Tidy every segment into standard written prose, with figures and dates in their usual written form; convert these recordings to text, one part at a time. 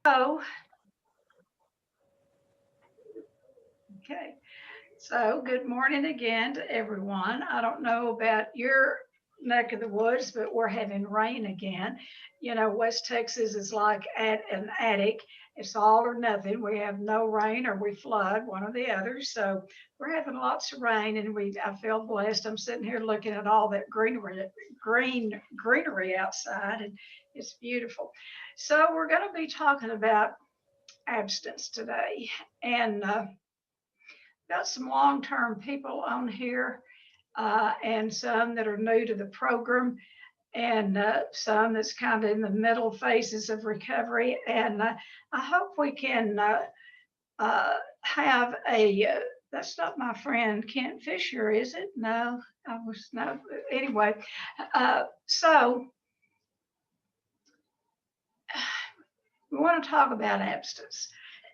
Oh, okay. So, good morning again to everyone. I don't know about your neck of the woods, but we're having rain again. You know, West Texas is like at an attic. It's all or nothing. We have no rain or we flood, one or the other. So we're having lots of rain, and I feel blessed. I'm sitting here looking at all that greenery outside, and it's beautiful. So we're going to be talking about abstinence today, and got some long-term people on here, and some that are new to the program, and some that's kind of in the middle phases of recovery. And I hope we can have a. That's not my friend Kent Fisher, is it? No, I was no. Anyway, so we want to talk about abstinence.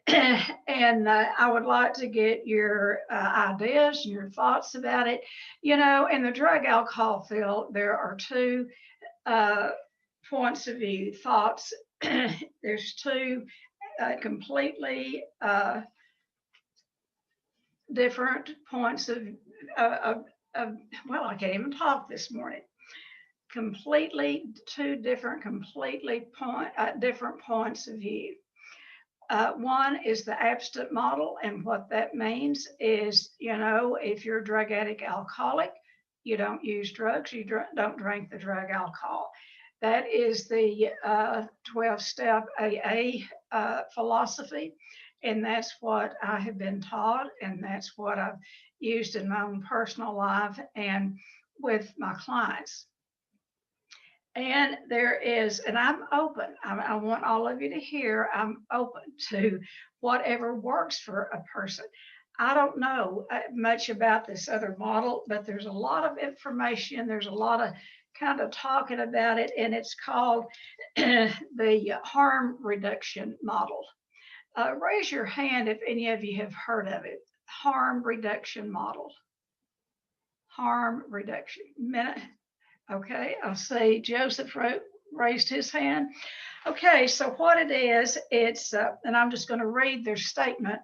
And I would like to get your ideas and your thoughts about it. You know, in the drug alcohol field, there are two uh, points of view, thoughts. There's two completely different points of, of, well, I can't even talk this morning. Completely two different, different points of view. One is the abstinent model, and what that means is, you know, if you're a drug addict alcoholic, you don't use drugs, you don't drink the drug alcohol. That is the 12-step AA philosophy, and that's what I have been taught, and that's what I've used in my own personal life and with my clients. And there is, and I'm open. I want all of you to hear, I'm open to whatever works for a person. I don't know much about this other model, but there's a lot of information. There's a lot of kind of talking about it, and it's called the harm reduction model. Raise your hand if any of you have heard of it. Harm reduction model. Harm reduction. Okay, I'll say Joseph raised his hand. Okay, so what it is, it's, and I'm just going to read their statement,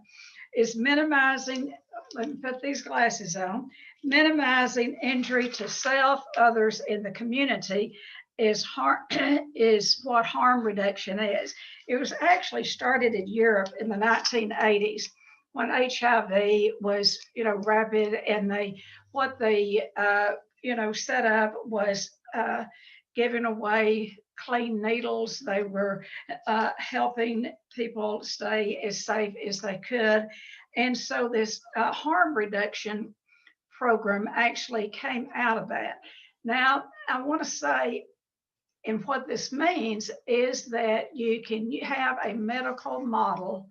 is minimizing, let me put these glasses on, minimizing injury to self, others, in the community is what harm reduction is. It was actually started in Europe in the 1980s when HIV was, you know, rapid, and what they set up was giving away clean needles. They were helping people stay as safe as they could. And so this harm reduction program actually came out of that. Now, I want to say, and what this means is that you can have a medical model.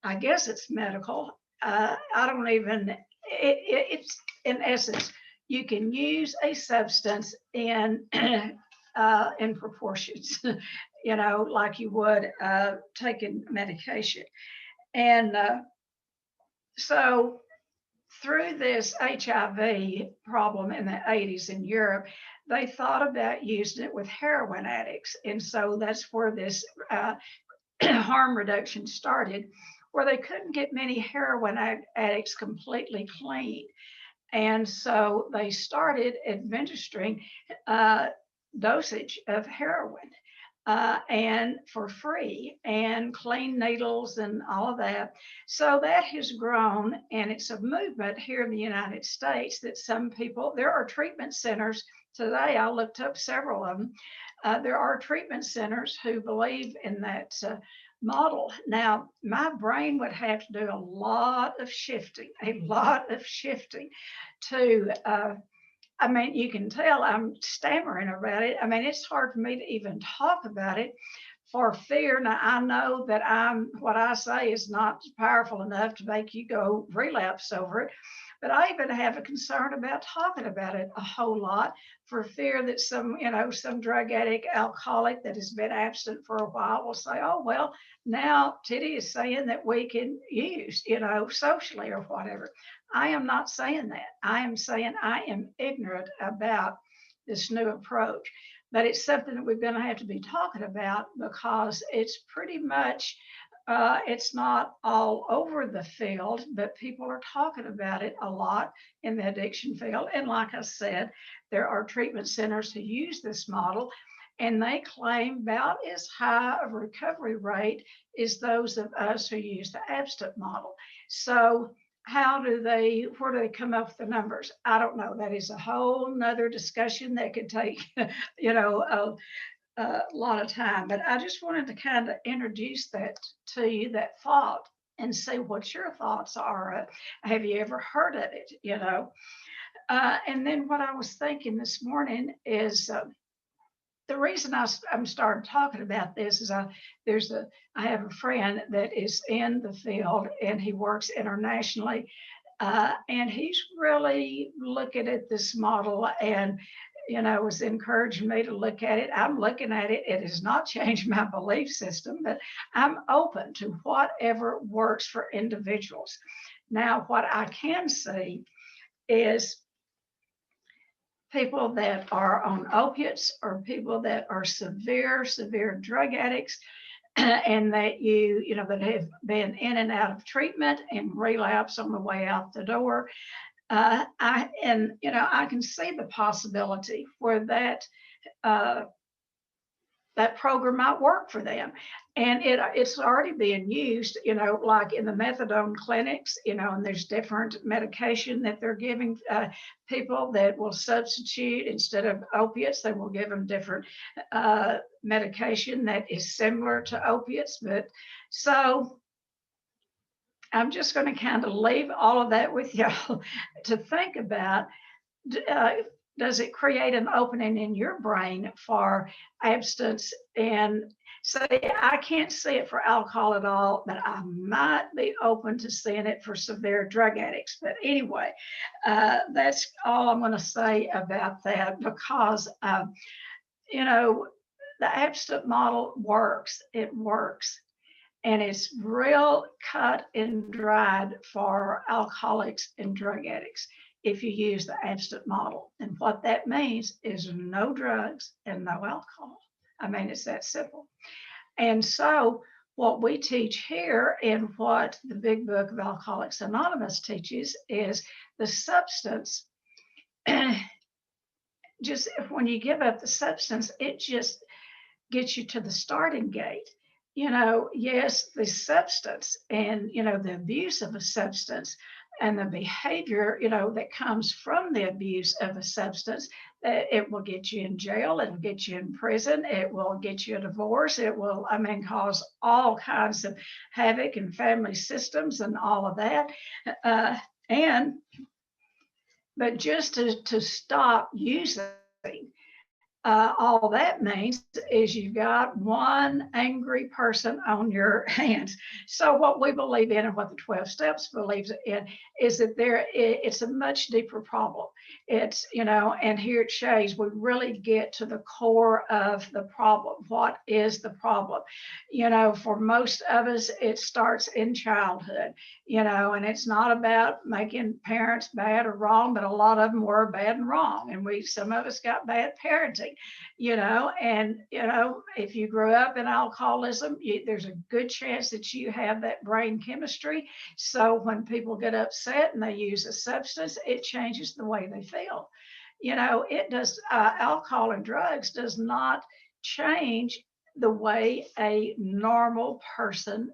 I guess it's medical. I don't even, it's in essence, you can use a substance in proportions, you know, like you would taking medication. And so through this HIV problem in the 80s in Europe, they thought about using it with heroin addicts. And so that's where this harm reduction started, where they couldn't get many heroin addicts completely clean. And so they started administering dosage of heroin and for free, and clean needles and all of that. So that has grown, and it's a movement here in the United States that some people, there are treatment centers today. I looked up several of them. There are treatment centers who believe in that model. Now, my brain would have to do a lot of shifting, to, I mean, you can tell I'm stammering about it. I mean, it's hard for me to even talk about it for fear. Now, I know that what I say is not powerful enough to make you go relapse over it, but I even have a concern about talking about it a whole lot for fear that some drug addict, alcoholic that has been absent for a while will say, oh, well, now Titty is saying that we can use, socially or whatever. I am not saying that. I am saying I am ignorant about this new approach. but it's something that we're going to have to be talking about because it's pretty much, it's not all over the field, but people are talking about it a lot in the addiction field. And like I said, there are treatment centers who use this model, and they claim about as high a recovery rate as those of us who use the abstinent model. So where do they come up with the numbers? I don't know. That is a whole nother discussion that could take, a lot of time. But I just wanted to kind of introduce that to you, that thought, and see what your thoughts are. Have you ever heard of it? And then what I was thinking this morning is, the reason I'm starting talking about this is I have a friend that is in the field and he works internationally, and he's really looking at this model and was encouraging me to look at it. I'm looking at it. It has not changed my belief system, but I'm open to whatever works for individuals. Now, what I can see is people that are on opiates or people that are severe drug addicts and that that have been in and out of treatment and relapse on the way out the door. I can see the possibility where that program might work for them. And it's already being used, like in the methadone clinics, and there's different medication that they're giving people that will substitute instead of opiates. They will give them different medication that is similar to opiates. But so I'm just going to kind of leave all of that with y'all to think about. Does it create an opening in your brain for abstinence? And say, I can't see it for alcohol at all, but I might be open to seeing it for severe drug addicts. But anyway, that's all I'm going to say about that, because, the abstinent model works. It works. And it's real cut and dried for alcoholics and drug addicts if you use the abstinent model. And what that means is no drugs and no alcohol. I mean, it's that simple. And so what we teach here and what the big book of Alcoholics Anonymous teaches is the substance. Just when you give up the substance, it just gets you to the starting gate. Yes, the substance and, the abuse of a substance and the behavior, that comes from the abuse of a substance, that it will get you in jail, it'll get you in prison, it will get you a divorce, it will, cause all kinds of havoc in family systems and all of that. But just to stop using, all that means is you've got one angry person on your hands. So what we believe in and what the 12 steps believes in is that it's a much deeper problem. It's, and here it shows we really get to the core of the problem. What is the problem? For most of us, it starts in childhood, and it's not about making parents bad or wrong, but a lot of them were bad and wrong. And some of us got bad parenting. If you grew up in alcoholism, there's a good chance that you have that brain chemistry. So when people get upset and they use a substance, it changes the way they feel. It does, alcohol and drugs does not change the way a normal person,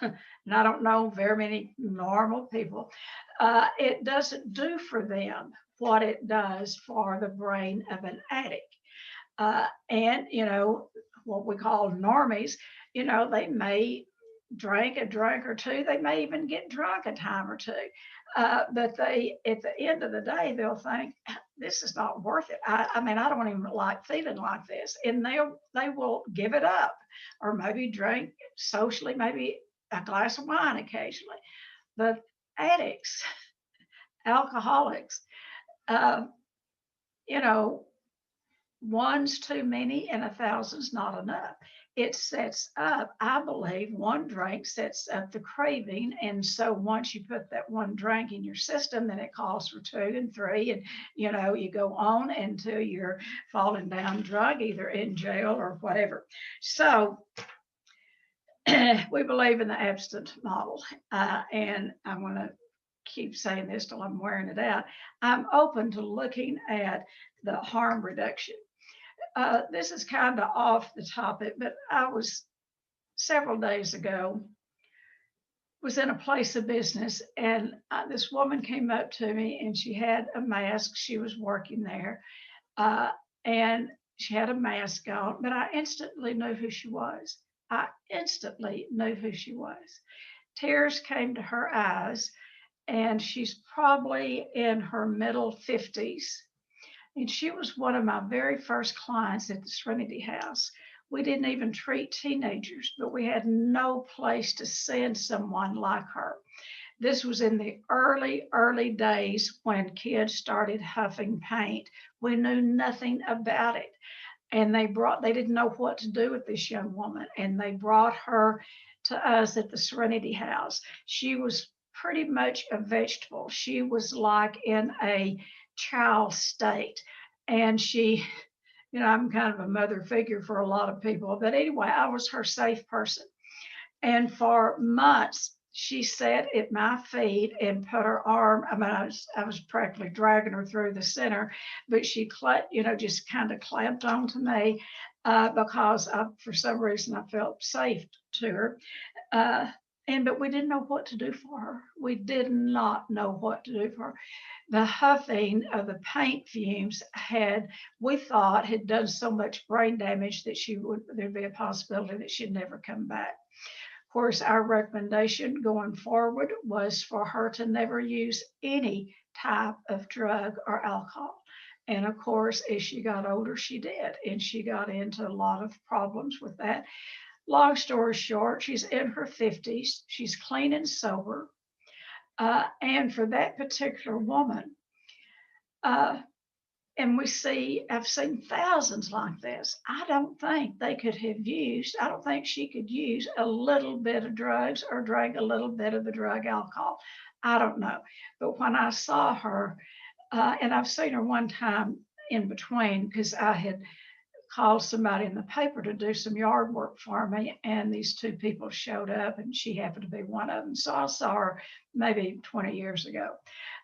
and I don't know very many normal people, it doesn't do for them what it does for the brain of an addict. And what we call normies, they may drink a drink or two, they may even get drunk a time or two, but they, at the end of the day, they'll think, this is not worth it. I don't even like feeling like this, and they will give it up, or maybe drink socially, maybe a glass of wine occasionally. But addicts, alcoholics, one's too many and 1,000's not enough. It sets up, I believe, one drink sets up the craving. And so once you put that one drink in your system, then it calls for two and three. And, you go on until you're falling down drunk, either in jail or whatever. So we believe in the abstinence model. And I'm going to keep saying this till I'm wearing it out. I'm open to looking at the harm reduction. This is kind of off the topic, but I was several days ago was in a place of business, and this woman came up to me, and she had a mask. She was working there, uh, and she had a mask on, but I instantly knew who she was. I instantly knew who she was. Tears came to her eyes, and she's probably in her middle 50s. And she was one of my very first clients at the Serenity House. We didn't even treat teenagers, but we had no place to send someone like her. This was in the early, early days when kids started huffing paint. We knew nothing about it. And they didn't know what to do with this young woman. And they brought her to us at the Serenity House. She was pretty much a vegetable. She was like in a child state. And she, I'm kind of a mother figure for a lot of people. But anyway, I was her safe person. And for months, she sat at my feet and put her arm. I mean, I was practically dragging her through the center, but she, just kind of clamped onto me because for some reason I felt safe to her. Uh, but we didn't know what to do for her. We did not know what to do for her. The huffing of the paint fumes we thought, had done so much brain damage that there'd be a possibility that she'd never come back. Of course, our recommendation going forward was for her to never use any type of drug or alcohol. And of course, as she got older, she did. And she got into a lot of problems with that. Long story short, she's in her 50s. She's clean and sober. And for that particular woman, uh, and I've seen thousands like this. I don't think I don't think she could use a little bit of drugs or drink a little bit of the drug alcohol. I don't know. But when I saw her, and I've seen her one time in between because I had called somebody in the paper to do some yard work for me, and these two people showed up, and she happened to be one of them. So I saw her maybe 20 years ago.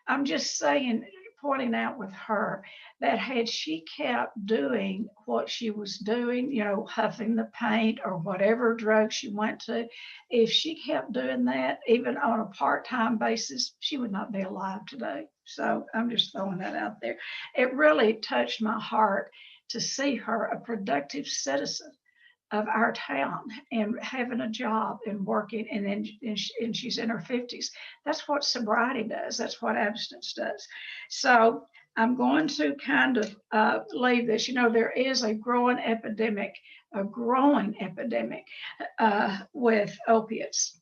I'm just saying, pointing out with her that had she kept doing what she was doing, huffing the paint or whatever drug she went to, if she kept doing that, even on a part-time basis, she would not be alive today. So I'm just throwing that out there. It really touched my heart to see her a productive citizen of our town and having a job and working, and she's in her 50s. That's what sobriety does. That's what abstinence does. So I'm going to kind of leave this. There is a growing epidemic with opiates.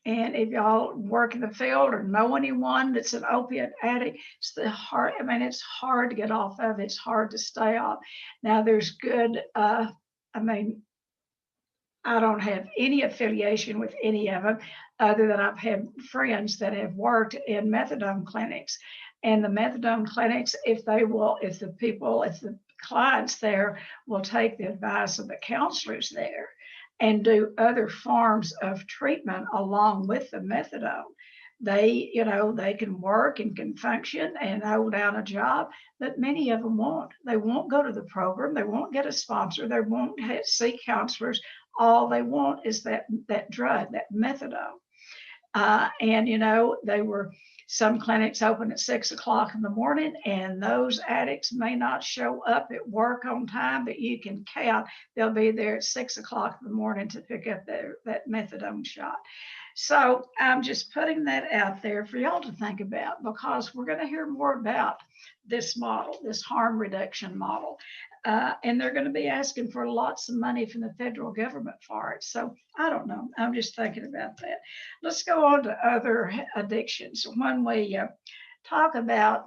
And if y'all work in the field or know anyone that's an opiate addict, it's hard to get off of. It's hard to stay off. Now there's good, I don't have any affiliation with any of them other than I've had friends that have worked in methadone clinics. And the methadone clinics, if the clients there will take the advice of the counselors there and do other forms of treatment along with the methadone, they can work and can function and hold down a job, but many of them won't. They won't go to the program. They won't get a sponsor. They won't see counselors. All they want is that drug, that methadone. They were some clinics open at 6 o'clock in the morning, and those addicts may not show up at work on time, but you can count they'll be there at 6 o'clock in the morning to pick up that methadone shot. So I'm just putting that out there for y'all to think about, because we're going to hear more about this model, this harm reduction model. And they're going to be asking for lots of money from the federal government for it. So I don't know. I'm just thinking about that. Let's go on to other addictions. When we talk about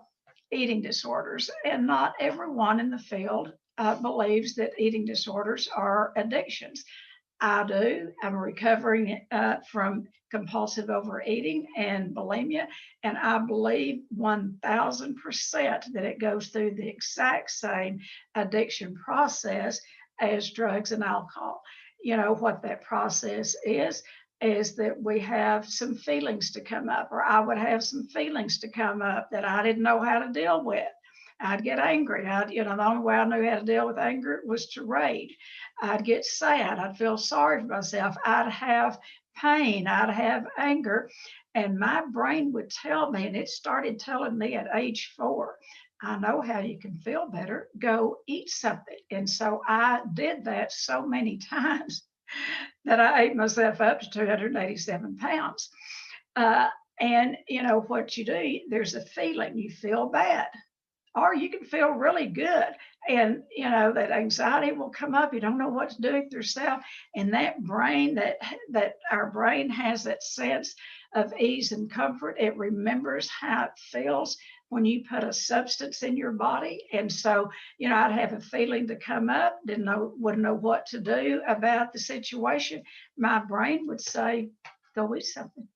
eating disorders, and not everyone in the field believes that eating disorders are addictions. I do. I'm recovering from compulsive overeating and bulimia, and I believe 1000% that it goes through the exact same addiction process as drugs and alcohol. You know what that process is that we have some feelings to come up, or I would have some feelings to come up that I didn't know how to deal with. I'd get angry. The only way I knew how to deal with anger was to rage. I'd get sad. I'd feel sorry for myself. I'd have pain. I'd have anger. And my brain would tell me, and it started telling me at age 4, I know how you can feel better. Go eat something. And so I did that so many times that I ate myself up to 287 pounds. Uh, and you know what you do, there's a feeling you feel bad or you can feel really good. And you know that anxiety will come up. You don't know what to do with yourself. And that brain, that our brain has that sense of ease and comfort. It remembers how it feels when you put a substance in your body. And so, I'd have a feeling to come up, wouldn't know what to do about the situation. My brain would say, go eat something,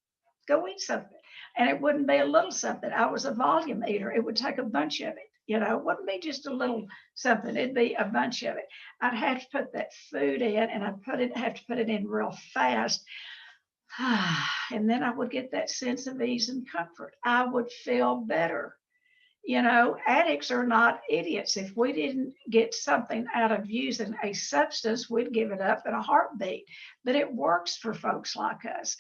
go eat something. And it wouldn't be a little something. I was a volume eater. It would take a bunch of it. It wouldn't be just a little something. It'd be a bunch of it. I'd have to put that food in, and have to put it in real fast. And then I would get that sense of ease and comfort. I would feel better. Addicts are not idiots. If we didn't get something out of using a substance, we'd give it up in a heartbeat. But it works for folks like us.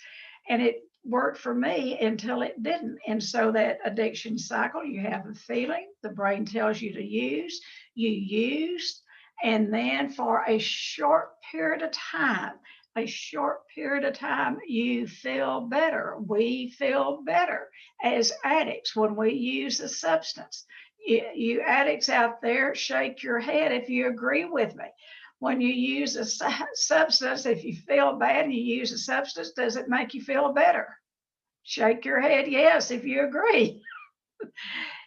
And it worked for me until it didn't. And so that addiction cycle, you have a feeling, the brain tells you to use, you use, and then for a short period of time, you feel better. We feel better as addicts when we use a substance. You addicts out there, shake your head if you agree with me. When you use a substance, if you feel bad and you use a substance, does it make you feel better? Shake your head yes if you agree.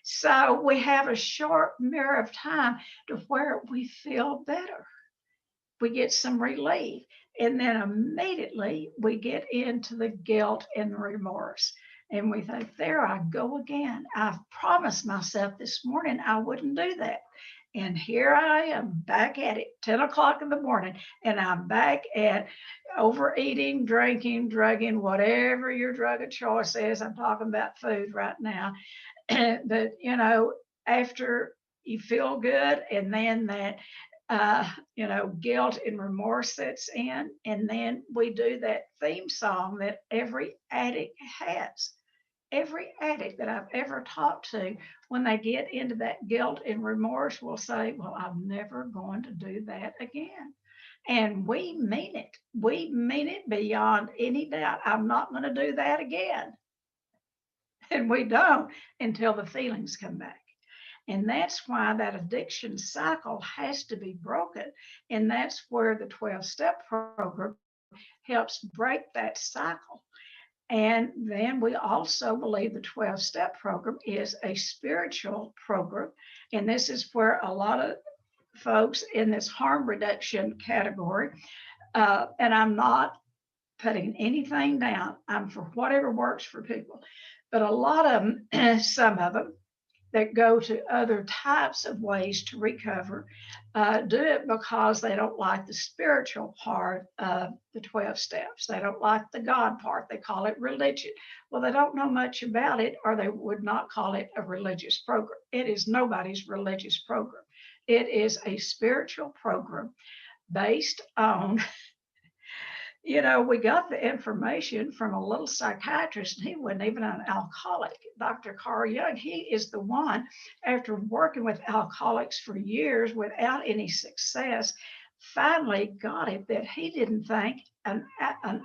So we have a short mirror of time to where we feel better. We get some relief. And then immediately we get into the guilt and remorse. And we think, there I go again. I've promised myself this morning I wouldn't do that. And here I am back at it, 10 o'clock in the morning, and I'm back at overeating, drinking, drugging, whatever your drug of choice is. I'm talking about food right now. But, after you feel good, and then that, guilt and remorse sets in, and then we do that theme song that every addict has. Every addict that I've ever talked to, when they get into that guilt and remorse, will say, well, I'm never going to do that again. And we mean it. We mean it beyond any doubt. I'm not going to do that again. And we don't until the feelings come back. And that's why that addiction cycle has to be broken. And that's where the 12-step program helps break that cycle. And then we also believe the 12-step program is a spiritual program. And this is where a lot of folks in this harm reduction category, and I'm not putting anything down, I'm for whatever works for people. But a lot of them, some of them, that go to other types of ways to recover do it because they don't like the spiritual part of the 12 steps. They don't like the God part. They call it religion. Well, they don't know much about it, or they would not call it a religious program. It is nobody's religious program. It is a spiritual program based on we got the information from a little psychiatrist, and he wasn't even an alcoholic. Dr. Carl Jung, he is the one, after working with alcoholics for years without any success, finally got it that he didn't think an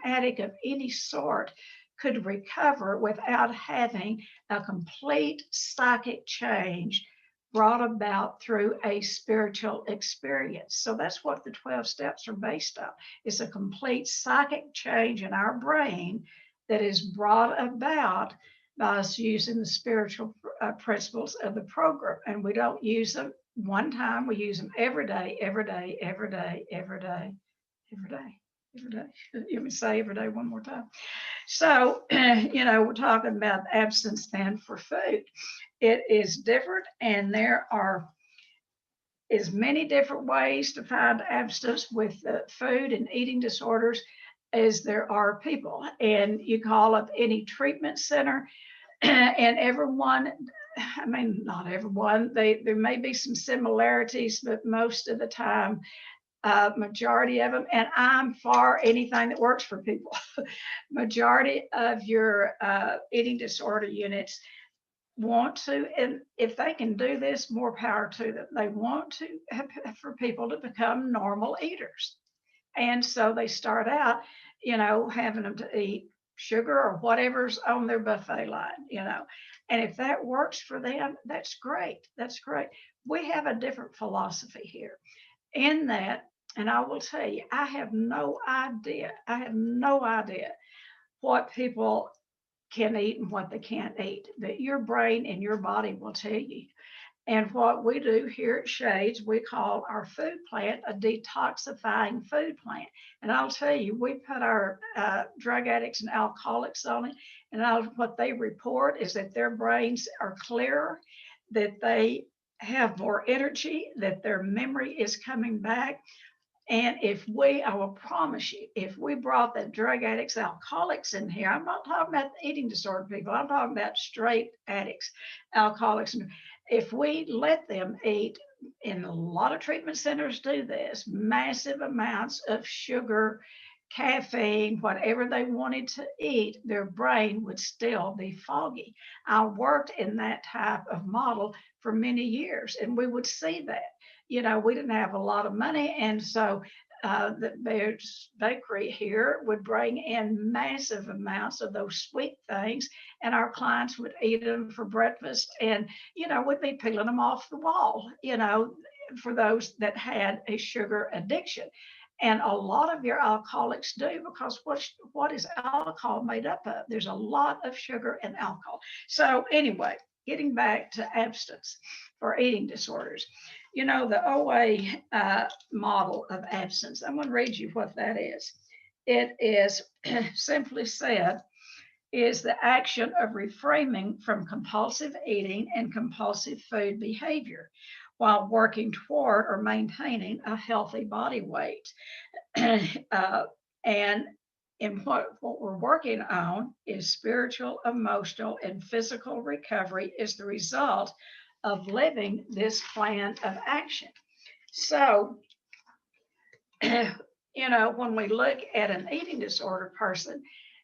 addict of any sort could recover without having a complete psychic change brought about through a spiritual experience. So that's what the 12 steps are based on. It's a complete psychic change in our brain that is brought about by us using the spiritual principles of the program. And we don't use them one time. We use them every day, every day, every day, every day, every day, every day. You me say every day one more time. So, we're talking about abstinence then for food. It is different, and there are as many different ways to find abstinence with food and eating disorders as there are people. And you call up any treatment center, and everyone, I mean, not everyone, there may be some similarities, but most of the time, majority of them, and I'm for anything that works for people. Majority of your eating disorder units want to, and if they can do this, more power to them. They want to have, for people to become normal eaters. And so they start out, having them to eat sugar or whatever's on their buffet line. And if that works for them, that's great. That's great. We have a different philosophy here in that, and I will tell you, I have no idea. I have no idea what people can eat and what they can't eat. That your brain and your body will tell you. And what we do here at Shades, we call our food plant a detoxifying food plant. And I'll tell you, we put our drug addicts and alcoholics on it, and what they report is that their brains are clearer, that they have more energy, that their memory is coming back. And I will promise you, if we brought the drug addicts, alcoholics in here, I'm not talking about the eating disorder people, I'm talking about straight addicts, alcoholics. If we let them eat, and a lot of treatment centers do this, massive amounts of sugar, caffeine, whatever they wanted to eat, their brain would still be foggy. I worked in that type of model for many years, and we would see that. We didn't have a lot of money, and so the Bear's Bakery here would bring in massive amounts of those sweet things, and our clients would eat them for breakfast, and we'd be peeling them off the wall, for those that had a sugar addiction. And a lot of your alcoholics do, because what is alcohol made up of? There's a lot of sugar and alcohol. So anyway, getting back to abstinence for eating disorders. The OA model of abstinence, I'm going to read you what that is. It is simply said, is the action of refraining from compulsive eating and compulsive food behavior while working toward or maintaining a healthy body weight. And what we're working on is spiritual, emotional, and physical recovery is the result of living this plan of action. So, when we look at an eating disorder person,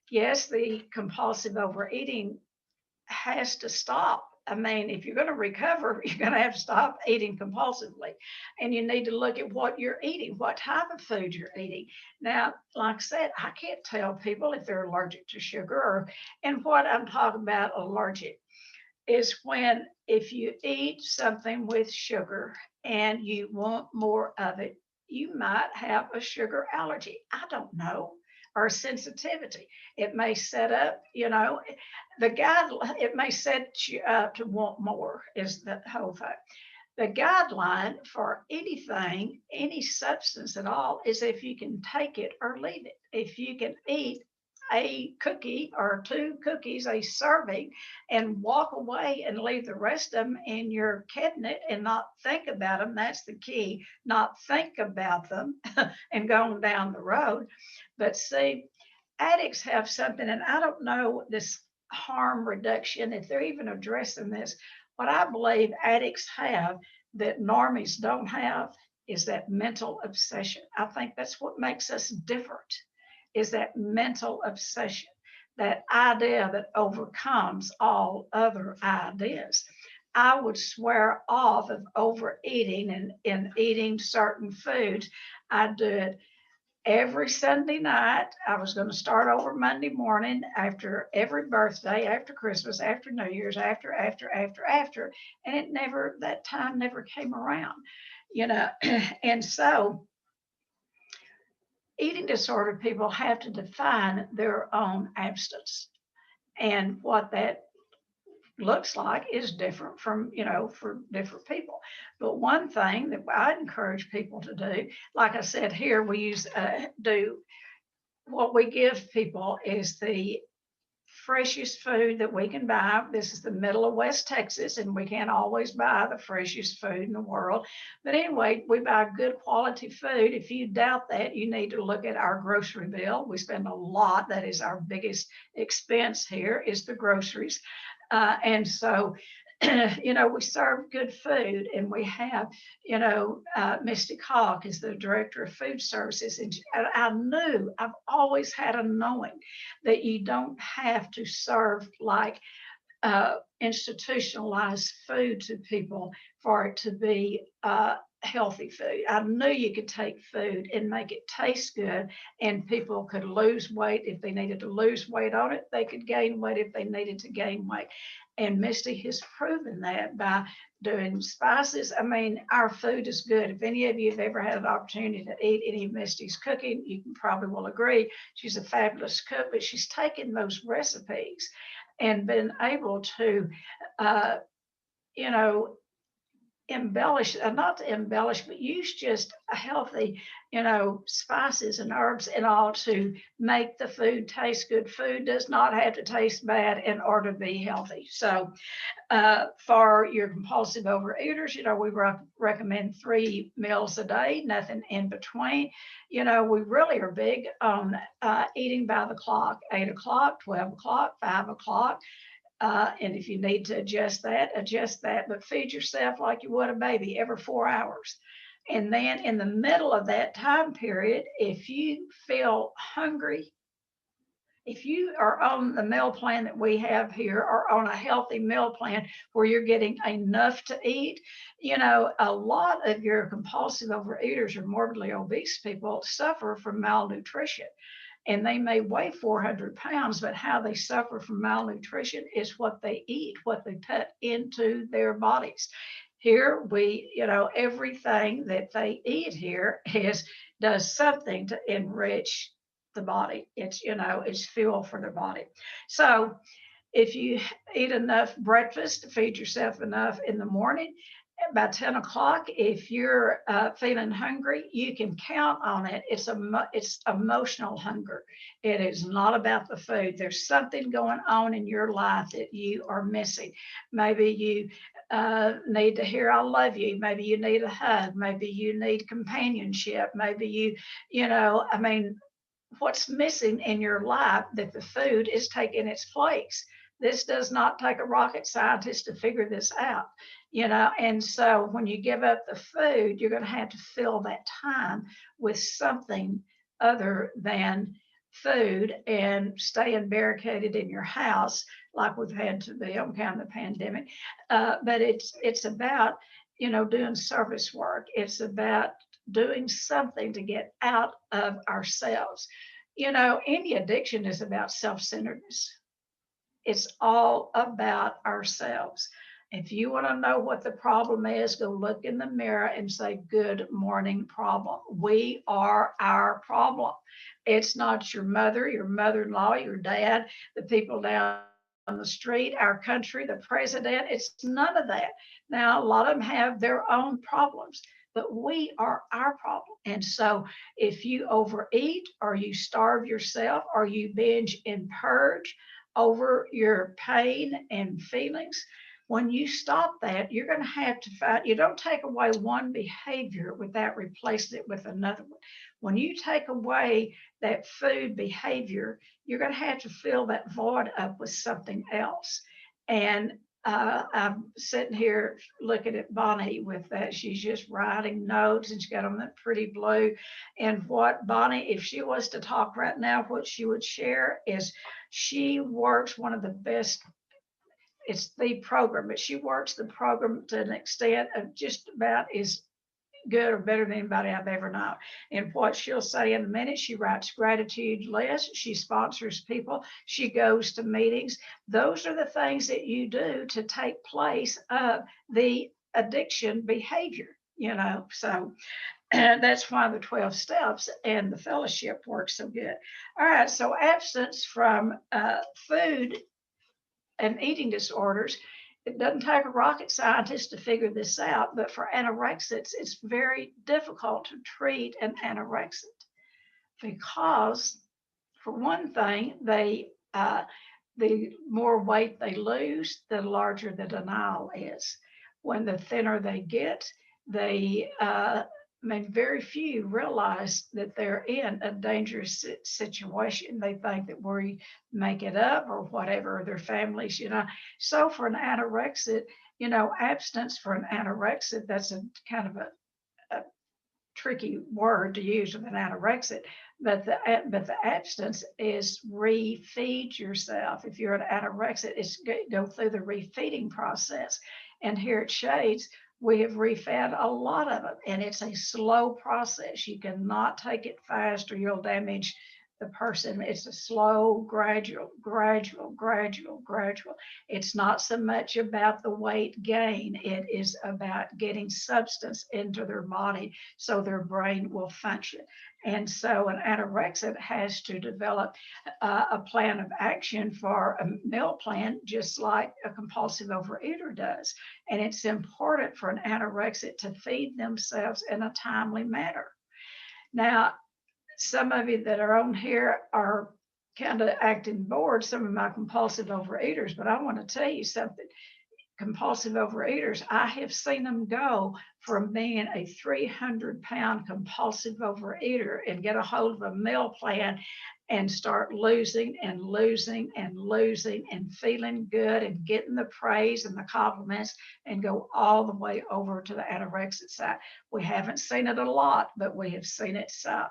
yes, the compulsive overeating has to stop. I mean, if you're going to recover, you're going to have to stop eating compulsively. And you need to look at what you're eating, what type of food you're eating. Now, like I said, I can't tell people if they're allergic to sugar, and what I'm talking about allergic is when, if you eat something with sugar and you want more of it, you might have a sugar allergy. I don't know, or sensitivity. It may set up, the guideline, it may set you up to want more, is the whole thing. The guideline for anything, any substance at all, is if you can take it or leave it. If you can eat a cookie or two cookies, a serving, and walk away and leave the rest of them in your cabinet and not think about them. That's the key, not think about them and going down the road. But see, addicts have something, and I don't know this harm reduction, if they're even addressing this. What I believe addicts have that normies don't have is that mental obsession. I think that's what makes us different, is that mental obsession, that idea that overcomes all other ideas. I would swear off of overeating and eating certain foods. I do it every Sunday night. I was going to start over Monday morning, after every birthday, after Christmas, after New Year's, after, and that time never came around, and so eating disorder people have to define their own abstinence and what that looks like is different from, for different people. But one thing that I encourage people to do, like I said here, we do what we give people is the freshest food that we can buy. This is the middle of West Texas, and we can't always buy the freshest food in the world. But anyway, we buy good quality food. If you doubt that, you need to look at our grocery bill. We spend a lot. That is our biggest expense here is the groceries. And so we serve good food, and we have, Misty Hawk is the director of food services. And I've always had a knowing that you don't have to serve like institutionalized food to people for it to be healthy food. I knew you could take food and make it taste good, and people could lose weight if they needed to lose weight on it. They could gain weight if they needed to gain weight. And Misty has proven that by doing spices. I mean, our food is good. If any of you have ever had an opportunity to eat any of Misty's cooking, you can probably will agree she's a fabulous cook, but she's taken those recipes and been able to, uh, you know, embellish, not to embellish, but use just a healthy, spices and herbs and all to make the food taste good. Food does not have to taste bad in order to be healthy. So for your compulsive overeaters, we recommend 3 meals a day, nothing in between. We really are big on eating by the clock, 8 o'clock, 12 o'clock, 5 o'clock. And if you need to adjust that, but feed yourself like you would a baby every 4 hours. And then in the middle of that time period, if you feel hungry, if you are on the meal plan that we have here or on a healthy meal plan where you're getting enough to eat, a lot of your compulsive overeaters or morbidly obese people suffer from malnutrition. And they may weigh 400 pounds, but how they suffer from malnutrition is what they eat, what they put into their bodies. Here everything that they eat here does something to enrich the body. It's fuel for their body. So if you eat enough breakfast to feed yourself enough in the morning, by 10 o'clock, if you're feeling hungry, you can count on it. It's emotional hunger. It is not about the food. There's something going on in your life that you are missing. Maybe you need to hear I love you. Maybe you need a hug. Maybe you need companionship. Maybe what's missing in your life that the food is taking its place. This does not take a rocket scientist to figure this out, and so when you give up the food, you're going to have to fill that time with something other than food and staying barricaded in your house like we've had to be on account of the pandemic. But it's about, doing service work. It's about doing something to get out of ourselves. Any addiction is about self-centeredness. It's all about ourselves. If you want to know what the problem is, go look in the mirror and say, good morning, problem. We are our problem. It's not your mother, your mother-in-law, your dad, the people down the street, our country, the president. It's none of that. Now, a lot of them have their own problems, but we are our problem. And so if you overeat or you starve yourself or you binge and purge over your pain and feelings, when you stop that, you're going to have to find, you don't take away one behavior without replacing it with another one. When you take away that food behavior, you're going to have to fill that void up with something else. And I'm sitting here looking at Bonnie with that. She's just writing notes and she's got on that pretty blue. And what Bonnie, if she was to talk right now, what she would share is she works one of the best, it's the program, but she works the program to an extent of just about as good or better than anybody I've ever known. And what she'll say in a minute, she writes gratitude lists, she sponsors people, she goes to meetings. Those are the things that you do to take place of the addiction behavior, So and that's why the 12 steps and the fellowship work so good. All right, so absence from food and eating disorders, it doesn't take a rocket scientist to figure this out, but for anorexics, it's very difficult to treat an anorexic because, for one thing, the more weight they lose, the larger the denial is. When the thinner they get, very few realize that they're in a dangerous situation. They think that we make it up or whatever, their families, So for an anorexic, abstinence for an anorexic, that's a kind of a tricky word to use with an anorexic, but the abstinence is refeed yourself. If you're an anorexic, it's go through the refeeding process. And here at Shades, we have refed a lot of them, and it's a slow process. You cannot take it fast or you'll damage the person. It's a slow, gradual. It's not so much about the weight gain. It is about getting substance into their body so their brain will function. And so an anorexic has to develop a plan of action for a meal plan, just like a compulsive overeater does. And it's important for an anorexic to feed themselves in a timely manner. Now, some of you that are on here are kind of acting bored, some of my compulsive overeaters, but I want to tell you something. Compulsive overeaters, I have seen them go from being a 300-pound compulsive overeater and get a hold of a meal plan and start losing and feeling good and getting the praise and the compliments and go all the way over to the anorexic side. We haven't seen it a lot, but we have seen it some.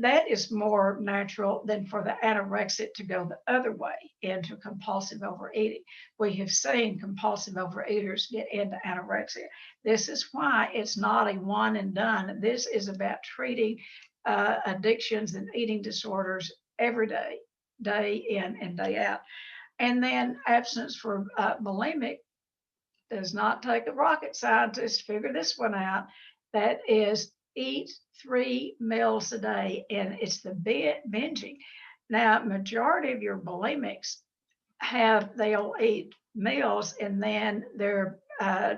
That is more natural than for the anorexic to go the other way into compulsive overeating. We have seen compulsive overeaters get into anorexia. This is why it's not a one and done. This is about treating addictions and eating disorders every day, day in and day out. And then abstinence for bulimic does not take a rocket scientist to figure this one out. That is, eat 3 meals a day, and it's the binging. Now, majority of your bulimics they'll eat meals and then their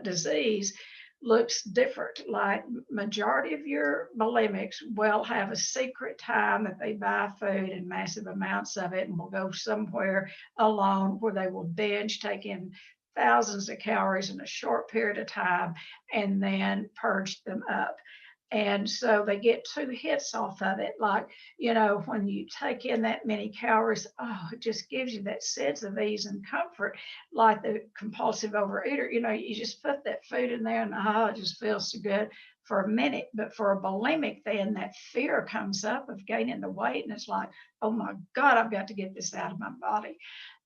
disease looks different. Like majority of your bulimics will have a secret time that they buy food in massive amounts of it and will go somewhere alone where they will binge, take in thousands of calories in a short period of time and then purge them up. And so they get 2 hits off of it. Like, when you take in that many calories, it just gives you that sense of ease and comfort. Like the compulsive overeater, you just put that food in there and it just feels so good for a minute. But for a bulimic, then that fear comes up of gaining the weight. And it's like, oh my God, I've got to get this out of my body.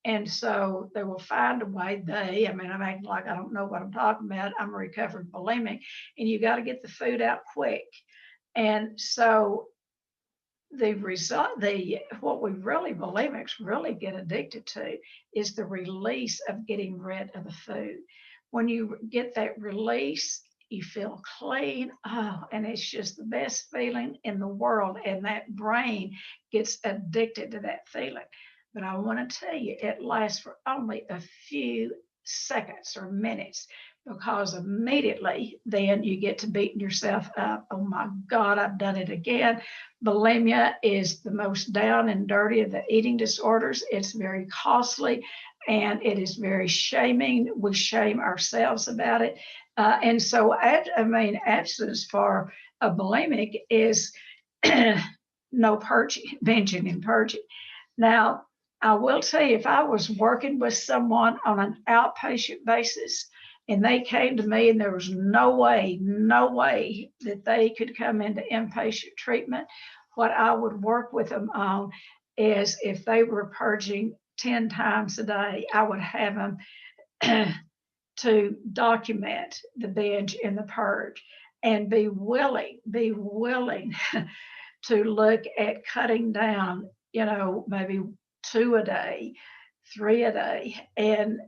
And so they will find a way. I'm acting like I don't know what I'm talking about. I'm a recovered bulimic, and you got to get the food out quick. And so the result, what we bulimics really get addicted to is the release of getting rid of the food. When you get that release, you feel clean. And it's just the best feeling in the world. And that brain gets addicted to that feeling. But I want to tell you, it lasts for only a few seconds or minutes, because immediately then you get to beating yourself up. Oh my God, I've done it again. Bulimia is the most down and dirty of the eating disorders. It's very costly and it is very shaming. We shame ourselves about it. And so, abstinence for a bulimic is no purging, binging and purging. Now, I will tell you, if I was working with someone on an outpatient basis and they came to me and there was no way that they could come into inpatient treatment, what I would work with them on is, if they were purging 10 times a day, I would have them to document the binge and the purge and be willing to look at cutting down, maybe 2 a day, 3 a day. And,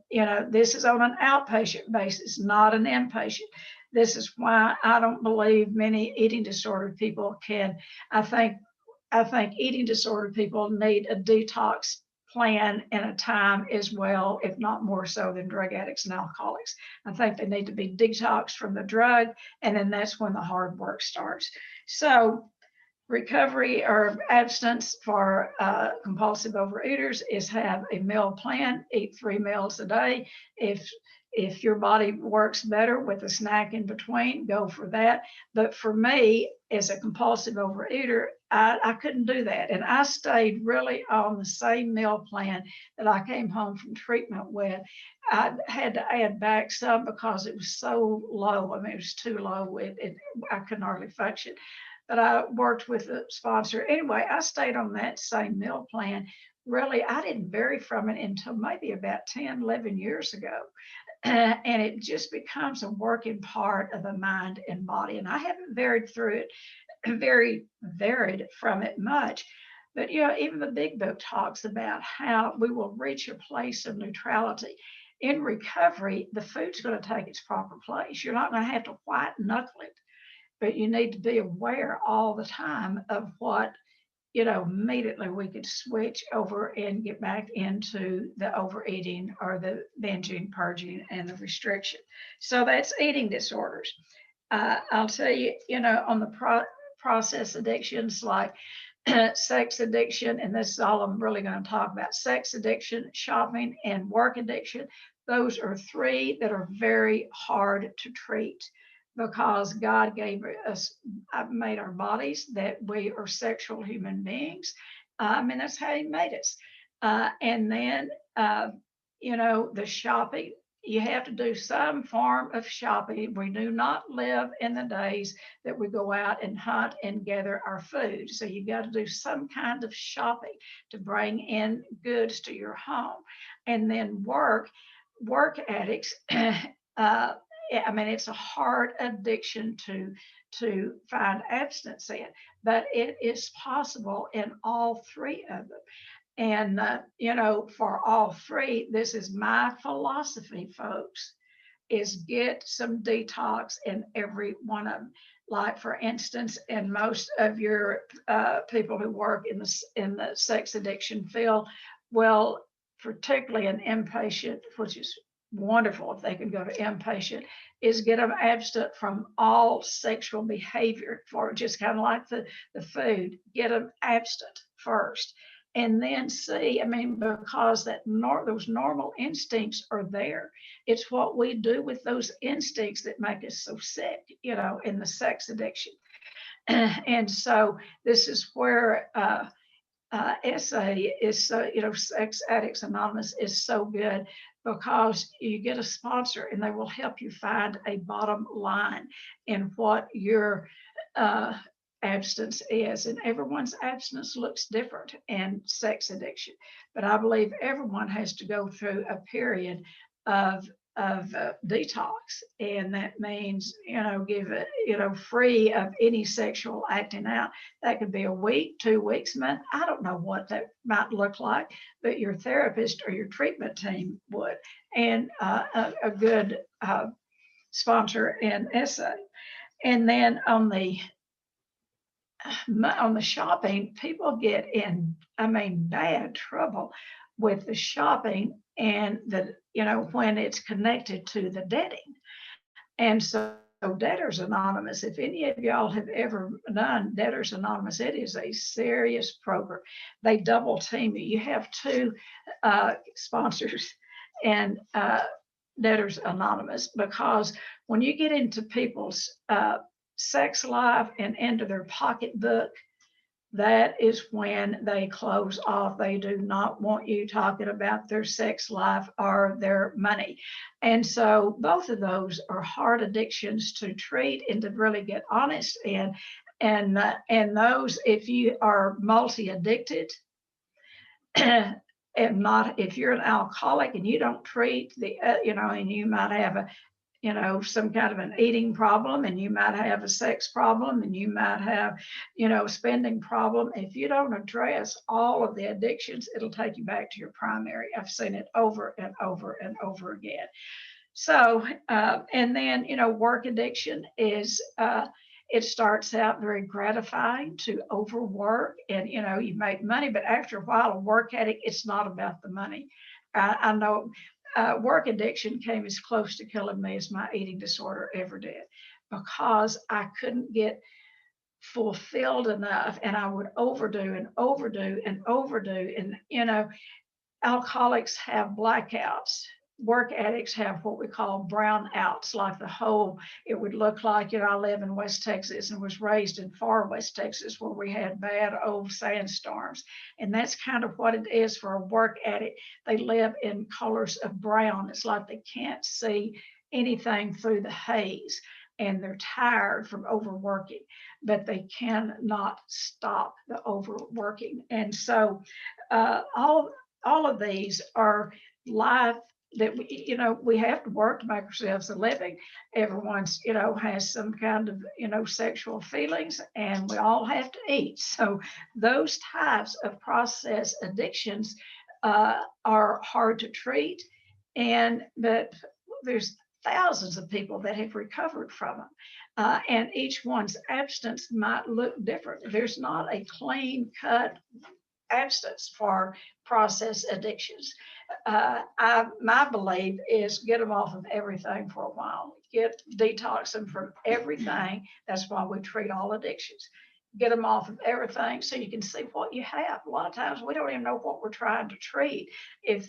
this is on an outpatient basis, not an inpatient. This is why I don't believe many eating disordered people can. I think eating disordered people need a detox plan and a time as well, if not more so than drug addicts and alcoholics. I think they need to be detoxed from the drug, and then that's when the hard work starts. So recovery or abstinence for compulsive overeaters is have a meal plan, eat 3 meals a day. If your body works better with a snack in between, go for that. But for me, as a compulsive overeater, I couldn't do that. And I stayed really on the same meal plan that I came home from treatment with. I had to add back some because it was so low. I mean, it was too low. I couldn't hardly function. But I worked with a sponsor. Anyway, I stayed on that same meal plan. Really, I didn't vary from it until maybe about 10, 11 years ago. And it just becomes a working part of the mind and body. And I haven't varied through it, very varied from it much. But even the big book talks about how we will reach a place of neutrality. In recovery, the food's going to take its proper place. You're not going to have to white knuckle it, but you need to be aware all the time of what, immediately we could switch over and get back into the overeating or the binging, purging, and the restriction. So that's eating disorders. I'll tell you, on the process addictions like sex addiction, and this is all I'm really going to talk about: sex addiction, shopping, and work addiction. Those are 3 that are very hard to treat because God gave us, made our bodies that we are sexual human beings. I mean, that's how He made us. And then, the shopping, you have to do some form of shopping. We do not live in the days that we go out and hunt and gather our food. So you got to do some kind of shopping to bring in goods to your home. And then work addicts, I mean, it's a hard addiction to find abstinence in, but it is possible in all 3 of them. And for all 3, this is my philosophy, folks: is get some detox in every one of them. Like, for instance, in most of your people who work in the sex addiction field, well, particularly an inpatient, which is wonderful if they can go to inpatient, is get them abstinent from all sexual behavior, for just kind of like the food. Get them abstinent first, and then see. I mean, because those normal instincts are there. It's what we do with those instincts that make us so sick, in the sex addiction. And so this is where SA is so, Sex Addicts Anonymous is so good, because you get a sponsor and they will help you find a bottom line in what your abstinence is. And everyone's abstinence looks different in sex addiction. But I believe everyone has to go through a period of detox, and that means give it free of any sexual acting out. That could be a week, 2 weeks, month. I don't know what that might look like, but your therapist or your treatment team would, and a good sponsor in SA. And then on the shopping, people get in, bad trouble with the shopping, and when it's connected to the debting. And so Debtors Anonymous, if any of y'all have ever done Debtors Anonymous, it is a serious program. They double team you. You have 2 sponsors and Debtors Anonymous, because when you get into people's sex life and into their pocketbook, that is when they close off. They do not want you talking about their sex life or their money. And so both of those are hard addictions to treat and to really get honest in. And those, if you are multi-addicted, and not, if you're an alcoholic and you don't treat the, and you might have some kind of an eating problem, and you might have a sex problem, and you might have, spending problem. If you don't address all of the addictions, it'll take you back to your primary. I've seen it over and over and over again. So, and then, work addiction is it starts out very gratifying to overwork, and you make money, but after a while, a work addict, it's not about the money. I know work addiction came as close to killing me as my eating disorder ever did, because I couldn't get fulfilled enough, and I would overdo and overdo and overdo. And alcoholics have blackouts. Work addicts have what we call brownouts, like it would look like, I live in West Texas and was raised in far West Texas where we had bad old sandstorms. And that's kind of what it is for a work addict. They live in colors of brown. It's like they can't see anything through the haze, and they're tired from overworking, but they cannot stop the overworking. And so all of these are life that we have to work to make ourselves a living. Everyone's has some kind of sexual feelings, and we all have to eat. So those types of process addictions are hard to treat, but there's thousands of people that have recovered from them, and each one's abstinence might look different. There's not a clean cut abstinence for process addictions. My belief is get them off of everything for a while. Detox them from everything. That's why we treat all addictions. Get them off of everything so you can see what you have. A lot of times we don't even know what we're trying to treat if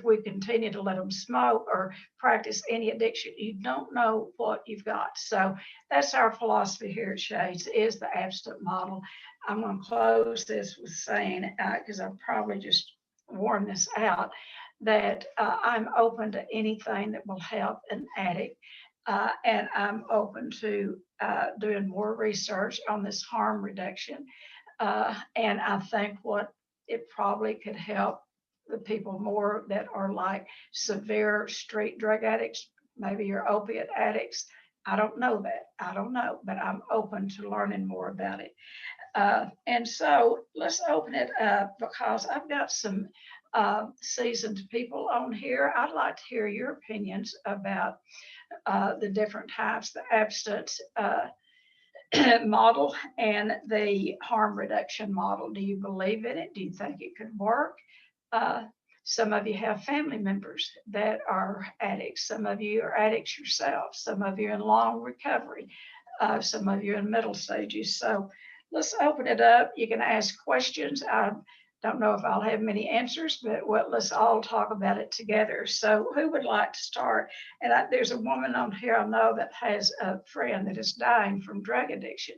we continue to let them smoke or practice any addiction. You don't know what you've got. So that's our philosophy here at Shades, is the abstinent model. I'm going to close this with saying, because I've probably just worn this out, that I'm open to anything that will help an addict. And I'm open to doing more research on this harm reduction. And I think it probably could help the people more that are like severe street drug addicts, maybe you're opiate addicts. I don't know, but I'm open to learning more about it. And so let's open it up, because I've got some seasoned people on here. I'd like to hear your opinions about the different types, the abstinence model and the harm reduction model. Do you believe in it? Do you think it could work? Some of you have family members that are addicts. Some of you are addicts yourself. Some of you are in long recovery. Some of you are in middle stages. So let's open it up. You can ask questions. I don't know if I'll have many answers, but let's all talk about it together. So who would like to start? And there's a woman on here I know that has a friend that is dying from drug addiction.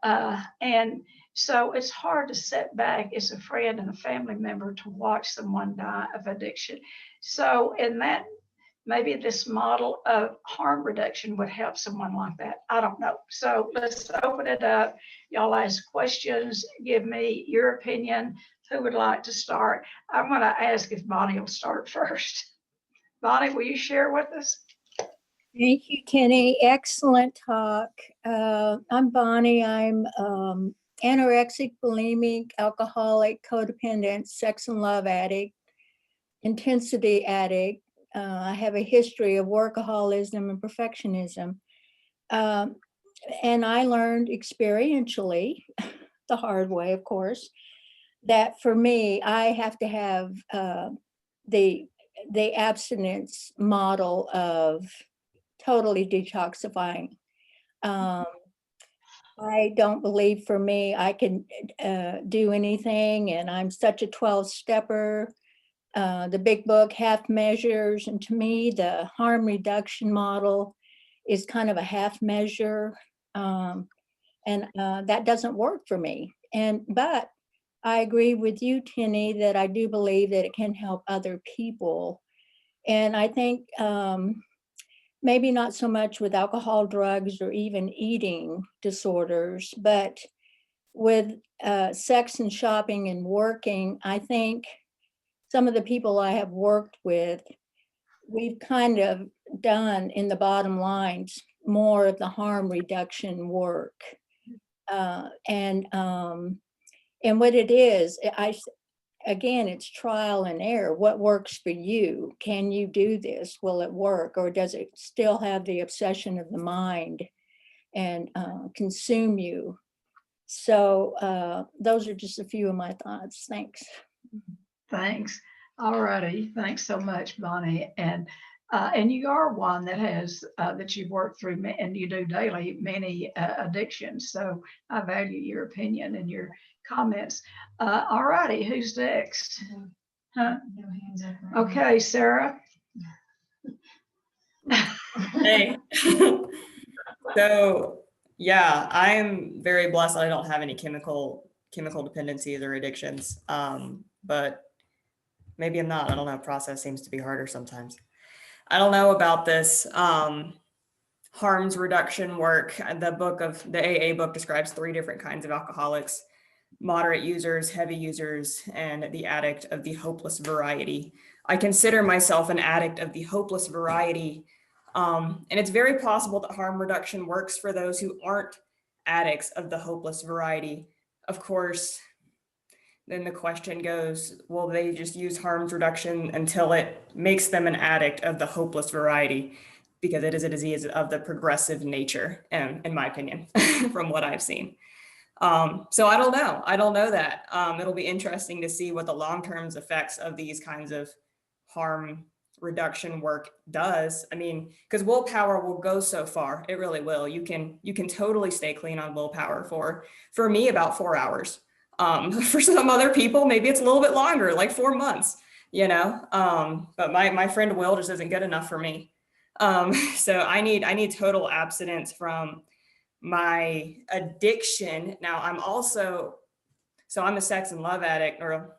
And so it's hard to sit back as a friend and a family member to watch someone die of addiction. So in that, maybe this model of harm reduction would help someone like that. I don't know. So let's open it up. Y'all ask questions. Give me your opinion. Who would like to start? I'm going to ask if Bonnie will start first. Bonnie, will you share with us? Thank you, Tennie. Excellent talk. I'm Bonnie. I'm anorexic, bulimic, alcoholic, codependent, sex and love addict, intensity addict. I have a history of workaholism and perfectionism. And I learned experientially, the hard way, of course, that for me, I have to have the abstinence model of totally detoxifying. I don't believe for me I can do anything, and I'm such a 12-stepper. The big book, half measures, and to me, the harm reduction model is kind of a half measure, and that doesn't work for me. But I agree with you, Tennie, that I do believe that it can help other people. And I think maybe not so much with alcohol, drugs, or even eating disorders, but with sex and shopping and working, I think some of the people I have worked with, we've kind of done in the bottom lines more of the harm reduction work. And what it is, again, it's trial and error. What works for you? Can you do this? Will it work? Or does it still have the obsession of the mind? and consume you. So those are just a few of my thoughts. Thanks. Thanks. All righty. Thanks so much, Bonnie. And you are one that has that you've worked through and you do daily many addictions. So I value your opinion and your comments. All righty. Who's next? Huh? No hands up. Okay, Sarah. Hey. So yeah, I'm very blessed that I don't have any chemical dependencies or addictions. But maybe I'm not. I don't know. Process seems to be harder sometimes. I don't know about this harms reduction work. The AA book describes 3 different kinds of alcoholics: moderate users, heavy users, and the addict of the hopeless variety. I consider myself an addict of the hopeless variety. And it's very possible that harm reduction works for those who aren't addicts of the hopeless variety. Of course, then the question goes, will they just use harm reduction until it makes them an addict of the hopeless variety? Because it is a disease of the progressive nature, in my opinion, from what I've seen. So I don't know. I don't know that. It'll be interesting to see what the long-term effects of these kinds of harm reduction work does. I mean, because willpower will go so far. It really will. You can totally stay clean on willpower for me about 4 hours. For some other people, maybe it's a little bit longer, like 4 months, you know. But my friend Will just isn't good enough for me. So I need total abstinence from my addiction. Now I'm a sex and love addict, or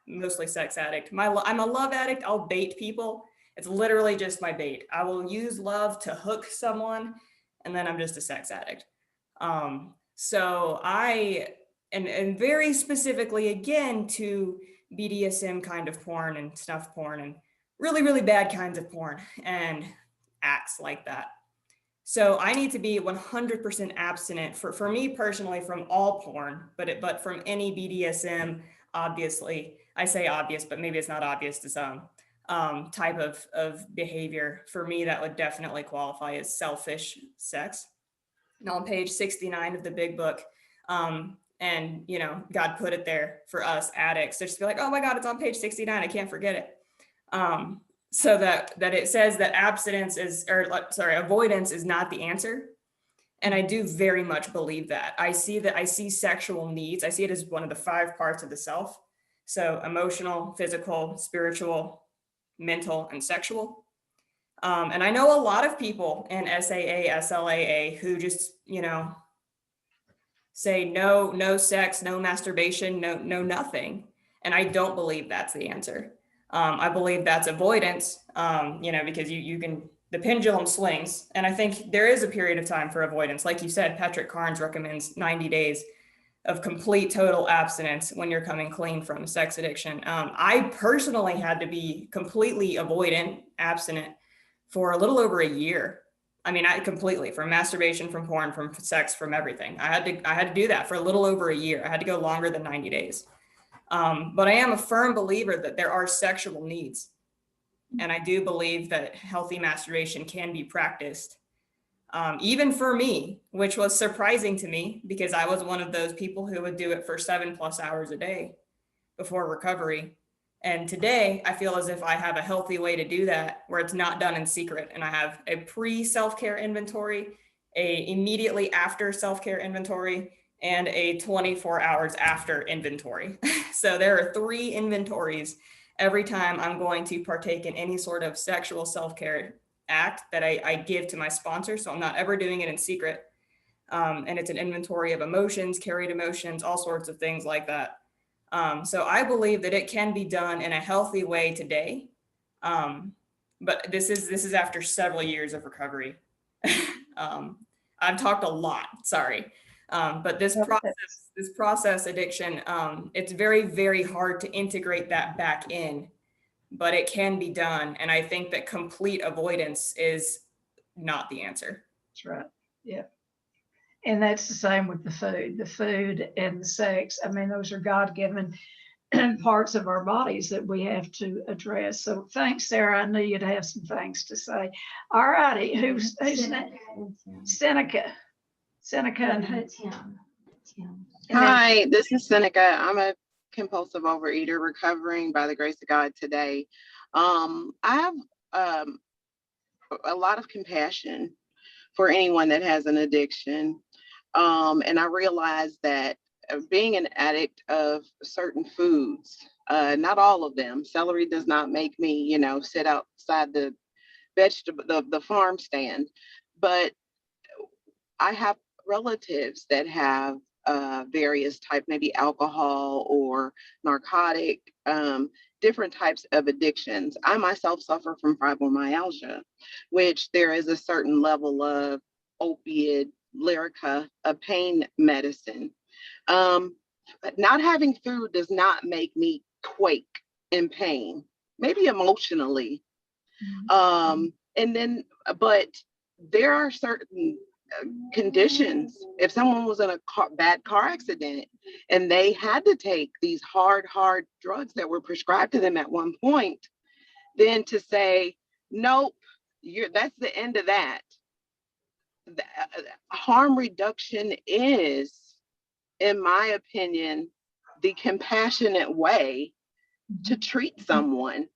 mostly sex addict. I'm a love addict. I'll bait people. It's literally just my bait. I will use love to hook someone, and then I'm just a sex addict. So and very specifically, again, to BDSM kind of porn and snuff porn and really, really bad kinds of porn and acts like that. So I need to be 100% abstinent for me personally from all porn, but from any BDSM, obviously. I say obvious, but maybe it's not obvious to some. Type of behavior. For me, that would definitely qualify as selfish sex. Now on page 69 of the big book, and you know, God put it there for us addicts. Just to be like, oh my God, it's on page 69. I can't forget it. So that it says that avoidance is not the answer. And I do very much believe that. I see sexual needs. I see it as one of the 5 parts of the self. So emotional, physical, spiritual, mental, and sexual. And I know a lot of people in SAA, SLAA who just, you know, say no sex, no masturbation, no nothing. And I don't believe that's the answer. I believe that's avoidance, you know, because the pendulum swings. And I think there is a period of time for avoidance. Like you said, Patrick Carnes recommends 90 days of complete total abstinence when you're coming clean from sex addiction. I personally had to be completely avoidant, abstinent for a little over a year. I mean, completely, from masturbation, from porn, from sex, from everything. I had to do that for a little over a year. I had to go longer than 90 days. But I am a firm believer that there are sexual needs. And I do believe that healthy masturbation can be practiced. Even for me, which was surprising to me because I was one of those people who would do it for 7+ hours a day before recovery. And today I feel as if I have a healthy way to do that where it's not done in secret. And I have a pre-self-care inventory, a immediately after self-care inventory, and a 24 hours after inventory. So there are 3 inventories every time I'm going to partake in any sort of sexual self-care act that I give to my sponsor. So I'm not ever doing it in secret. And it's an inventory of emotions, carried emotions, all sorts of things like that. So I believe that it can be done in a healthy way today. But this is after several years of recovery. I've talked a lot, sorry. But this process addiction, it's very, very hard to integrate that back in, but it can be done. And I think that complete avoidance is not the answer. That's right. Yeah. And that's the same with the food and the sex. I mean, those are God-given parts of our bodies that we have to address. So thanks, Sarah. I knew you'd have some things to say. All righty. Who's next? Seneca. Seneca and Tim. then Hi, this is Seneca. I'm a compulsive overeater recovering by the grace of God today. I have a lot of compassion for anyone that has an addiction. And I realize that being an addict of certain foods, not all of them, celery does not make me, sit outside the vegetable, the farm stand, but I have relatives that have various type, maybe alcohol or narcotic, different types of addictions. I myself suffer from fibromyalgia, which there is a certain level of opiate, Lyrica, a pain medicine. But not having food does not make me quake in pain, maybe emotionally. And then, but there are certain conditions. If someone was in a bad car accident and they had to take these hard drugs that were prescribed to them at one point, then to say, nope, that's the end of that. Harm reduction is, in my opinion, the compassionate way to treat someone,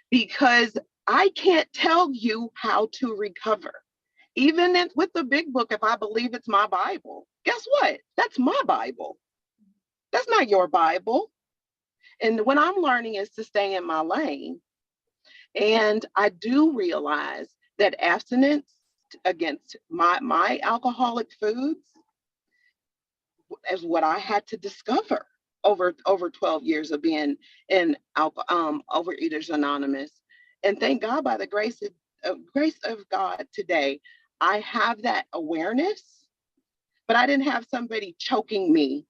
because I can't tell you how to recover. Even with the big book, if I believe it's my Bible, guess what? That's my Bible. That's not your Bible. And what I'm learning is to stay in my lane. And I do realize that abstinence against my alcoholic foods is what I had to discover over 12 years of being in Overeaters Anonymous. And thank God, by the grace of God today, I have that awareness, but I didn't have somebody choking me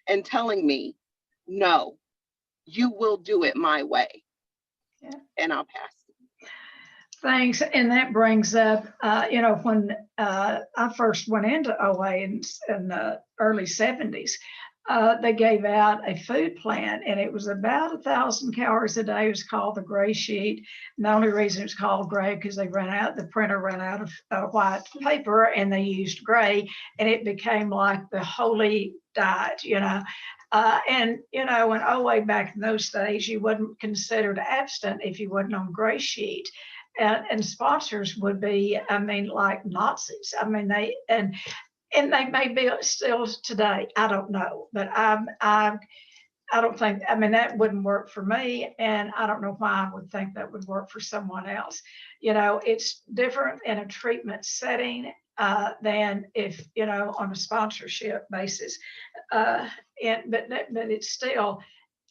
and telling me, no, you will do it my way. Yeah. And I'll pass. thanks. And that brings up, when I first went into OA in the early 70s, they gave out a food plan, and it was about 1,000 calories a day. It was called the gray sheet. And the only reason it was called gray because the printer ran out of white paper, and they used gray, and it became like the holy diet, and in OA back in those days, you wasn't considered abstinent if you wasn't on gray sheet. And sponsors would be, like Nazis. And they may be still today. I don't know, but I don't think. That wouldn't work for me, and I don't know why I would think that would work for someone else. It's different in a treatment setting than if on a sponsorship basis. But it's still,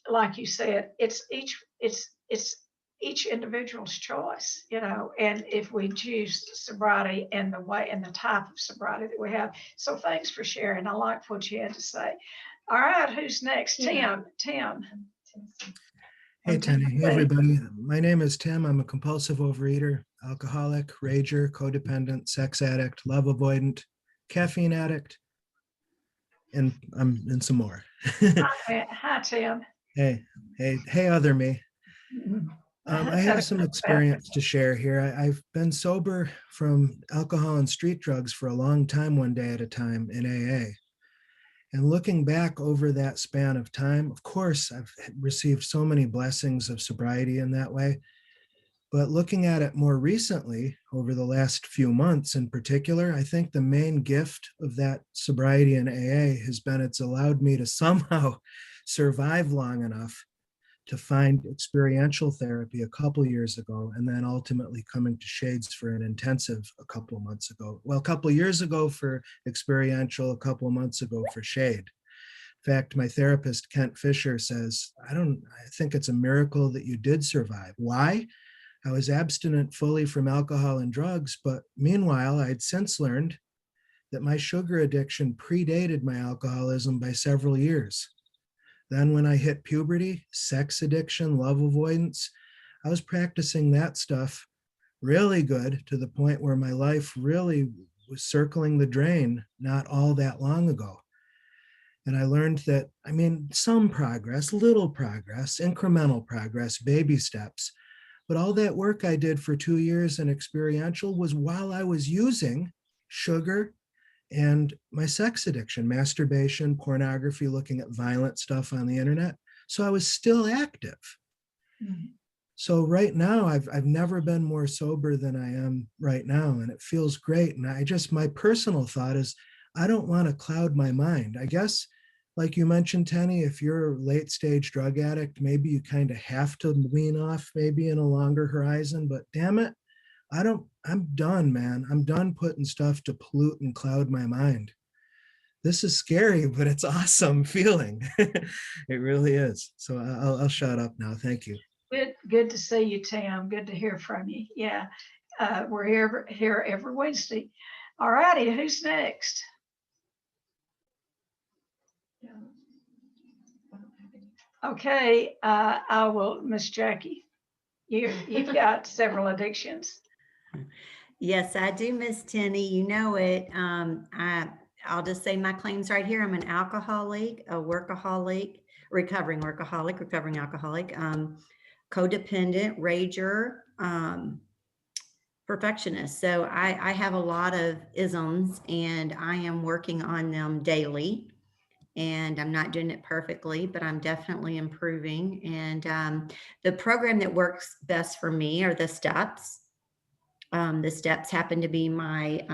like you said, it's each individual's choice, and if we choose sobriety and the way and the type of sobriety that we have. So thanks for sharing. I liked what you had to say. All right, who's next? Tim. Hey, Tennie. Hey, everybody. My name is Tim. I'm a compulsive overeater, alcoholic, rager, codependent, sex addict, love avoidant, caffeine addict, and some more. Hi, Tim. Hey, other me. I have some experience to share here. I've been sober from alcohol and street drugs for a long time, one day at a time in AA. And looking back over that span of time, of course, I've received so many blessings of sobriety in that way. But looking at it more recently, over the last few months in particular, I think the main gift of that sobriety in AA has been it's allowed me to somehow survive long enough to find experiential therapy a couple years ago, and then ultimately coming to Shades for an intensive a couple of months ago. Well, a couple of years ago for experiential, a couple of months ago for Shade. In fact, my therapist, Kent Fisher, says, I think it's a miracle that you did survive. Why? I was abstinent fully from alcohol and drugs, but meanwhile, I'd since learned that my sugar addiction predated my alcoholism by several years. Then when I hit puberty, sex addiction, love avoidance, I was practicing that stuff really good to the point where my life really was circling the drain not all that long ago. And I learned that, some progress, little progress, incremental progress, baby steps, but all that work I did for 2 years in experiential was while I was using sugar and my sex addiction, masturbation, pornography, looking at violent stuff on the internet. So I was still active. Mhm. So right now, I've never been more sober than I am right now, and it feels great. And my personal thought is, I don't want to cloud my mind. I guess, like you mentioned, Tennie, if you're a late stage drug addict, maybe you kind of have to wean off, maybe in a longer horizon. But damn it, I'm done, man. I'm done putting stuff to pollute and cloud my mind. This is scary, but it's awesome feeling. It really is. So I'll shut up now. Thank you. Good to see you, Tim. Good to hear from you. Yeah, we're here every Wednesday. All righty, who's next? Okay, I will, Miss Jackie. You've got several addictions. Yes, I do, Miss Tennie. You know it. I'll just say my claims right here. I'm an alcoholic, a workaholic, recovering alcoholic, codependent, rager, perfectionist. So I have a lot of isms, and I am working on them daily. And I'm not doing it perfectly, but I'm definitely improving. And the program that works best for me are the steps. The steps happen to be my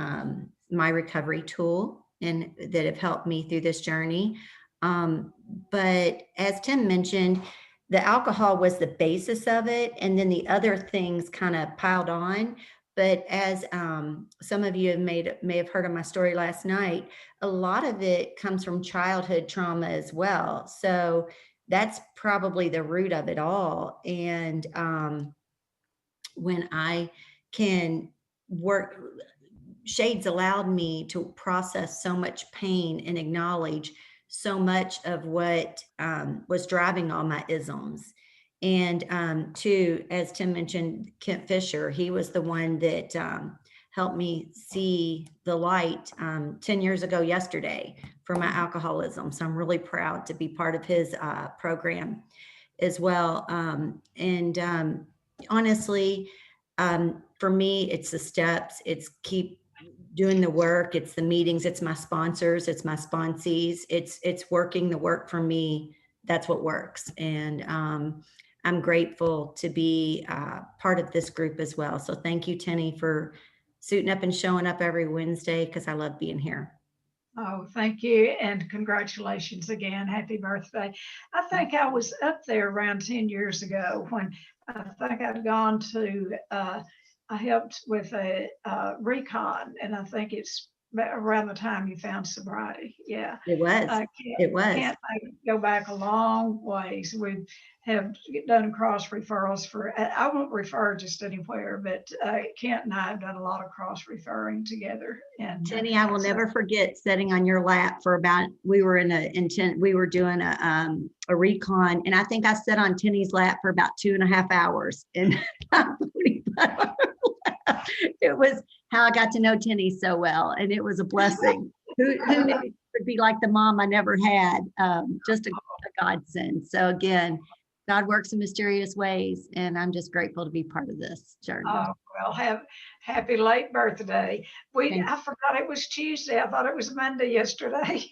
recovery tool, and that have helped me through this journey. But as Tim mentioned, the alcohol was the basis of it, and then the other things kind of piled on. But as some of you may have heard of my story last night, a lot of it comes from childhood trauma as well. So that's probably the root of it all. And when I can work, Shades allowed me to process so much pain and acknowledge so much of what was driving all my isms. And too, as Tim mentioned, Kent Fisher, he was the one that helped me see the light 10 years ago yesterday for my alcoholism. So I'm really proud to be part of his program as well. And honestly, for me, it's the steps, it's keep doing the work, it's the meetings, it's my sponsors, it's my sponsees, it's working the work for me. That's what works. And I'm grateful to be part of this group as well. So thank you, Tennie, for suiting up and showing up every Wednesday, because I love being here. Oh, thank you. And congratulations again. Happy birthday. I think I was up there around 10 years ago when I think I'd gone to, I helped with a recon, and I think it's around the time you found sobriety. Yeah. It was. It was. Can't go back a long ways. We have done cross referrals for, I won't refer just anywhere, but Kent and I have done a lot of cross referring together. And Tennie, I will never forget sitting on your lap for about, we were doing a recon, and I think I sat on Tennie's lap for about 2.5 hours. And it was how I got to know Tennie so well, and it was a blessing. Who knew it would be like the mom I never had? Just a godsend. So again, God works in mysterious ways, and I'm just grateful to be part of this journey. Oh, well, happy late birthday. I forgot it was Tuesday. I thought it was Monday yesterday.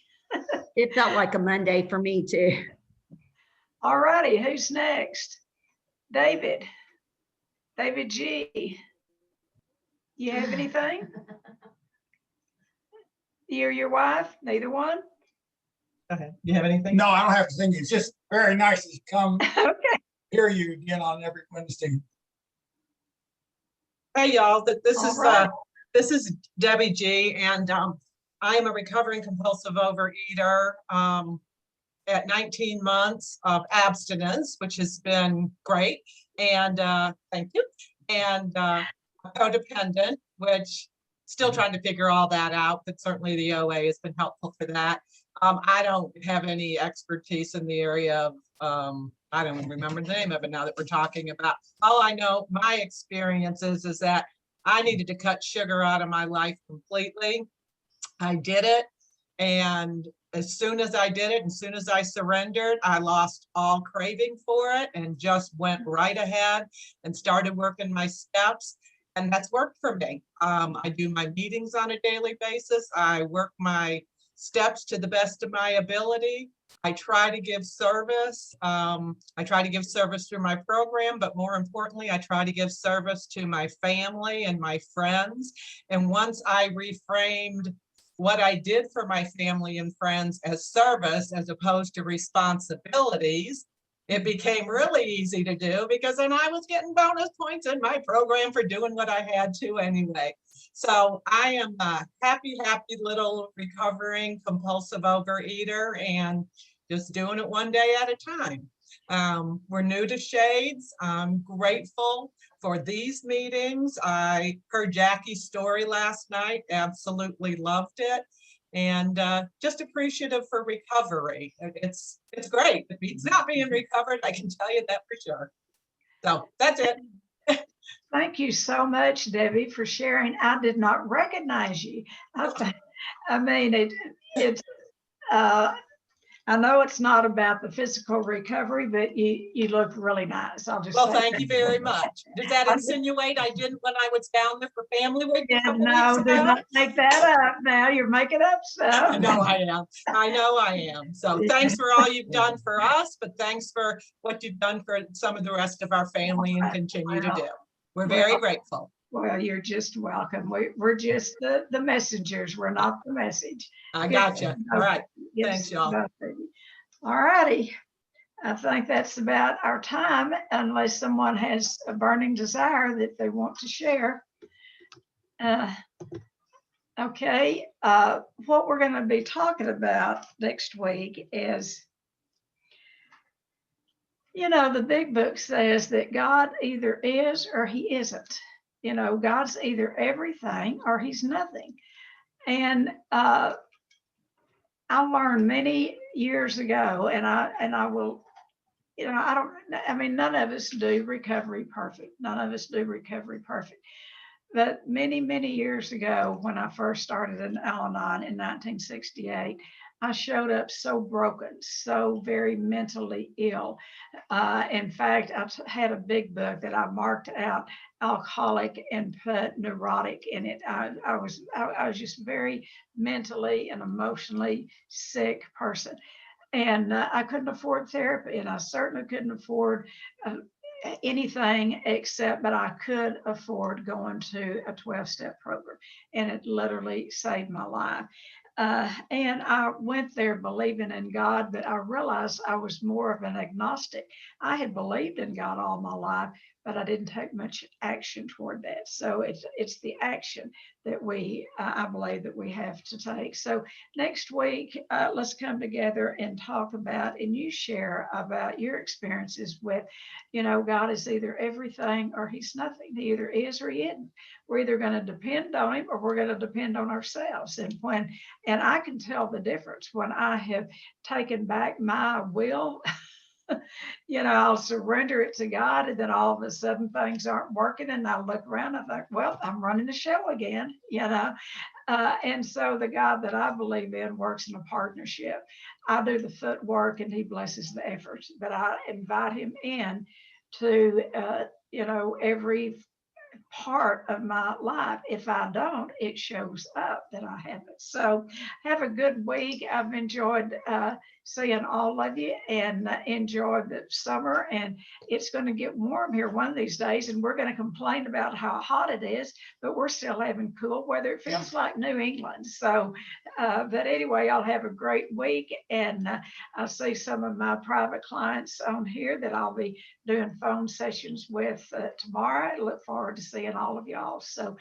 It felt like a Monday for me too. All righty, who's next? David G. You have anything? You or your wife? Neither one? Okay. You have anything? No, I don't have to think. It's just very nice to come Okay. hear you again on every Wednesday. Hey, y'all. This All is right. this is Debbie G, and I am a recovering compulsive overeater at 19 months of abstinence, which has been great. And thank you. And codependent, which still trying to figure all that out, but certainly the OA has been helpful for that. I don't have any expertise in the area of, I don't even remember the name of it now that we're talking about. All I know, my experience is that I needed to cut sugar out of my life completely. I did it. And as soon as I did it, as soon as I surrendered, I lost all craving for it and just went right ahead and started working my steps. And that's worked for me. I do my meetings on a daily basis. I work my steps to the best of my ability. I try to give service. I try to give service through my program, but more importantly, I try to give service to my family and my friends. And once I reframed what I did for my family and friends as service as opposed to responsibilities, it became really easy to do because then I was getting bonus points in my program for doing what I had to anyway. So I am a happy little recovering compulsive overeater and just doing it one day at a time. We're new to Shades. I'm grateful for these meetings. I heard Jackie's story last night, absolutely loved it. And just appreciative for recovery. It's great. It beats not being recovered, I can tell you that for sure. So that's it. Thank you so much, Debbie, for sharing. I did not recognize you. I mean, it's, I know it's not about the physical recovery, but you look really nice. I'll just Well, say thank that. you very much. Does that insinuate I didn't when I was down there for family week a Yeah, couple no, weeks do ago? not make that up now. You're making up stuff. I know I am. I know I am. So thanks for all you've done for us, but thanks for what you've done for some of the rest of our family and continue to do. We're very grateful. Well, you're just welcome. We're just the messengers. We're not the message. I Good got to you. know. All right. Good to Thanks, see y'all. both of you. All righty. I think that's about our time, unless someone has a burning desire that they want to share. Okay, what we're going to be talking about next week is, you know, the big book says that God either is or he isn't. You know, God's either everything or he's nothing. And I learned many years ago, and I will, you know, I mean, none of us do recovery perfect. None of us do recovery perfect. But many, many years ago, when I first started in Al-Anon in 1968, I showed up so broken, so very mentally ill. In fact, I had a big book that I marked out alcoholic and put neurotic in it. I was just very mentally and emotionally sick person. And I couldn't afford therapy, and I certainly couldn't afford anything except, but I could afford going to a 12-step program, and it literally saved my life. And I went there believing in God, but I realized I was more of an agnostic. I had believed in God all my life, but I didn't take much action toward that. So it's the action that I believe that we have to take. So next week, let's come together and talk about, and you share about your experiences with, you know, God is either everything or he's nothing. He either is or he isn't. We're either going to depend on him or we're going to depend on ourselves. And I can tell the difference when I have taken back my will. You know, I'll surrender it to God, and then all of a sudden things aren't working, and I look around and think, well, I'm running the show again, you know. And so the God that I believe in works in a partnership. I do the footwork and he blesses the efforts, but I invite him in to, you know, every part of my life. If I don't, it shows up that I haven't. So have a good week. I've enjoyed seeing all of you, and enjoy the summer. And it's going to get warm here one of these days, and we're going to complain about how hot it is, but we're still having cool weather. It feels like New England. So, but anyway, I'll have a great week, and I'll see some of my private clients on here that I'll be doing phone sessions with tomorrow. I look forward to seeing all of y'all. So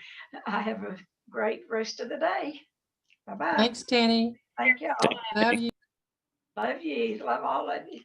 I have a great rest of the day. Bye-bye. Thanks, Tennie. Thank y'all. Love you. Love you. Love all of you.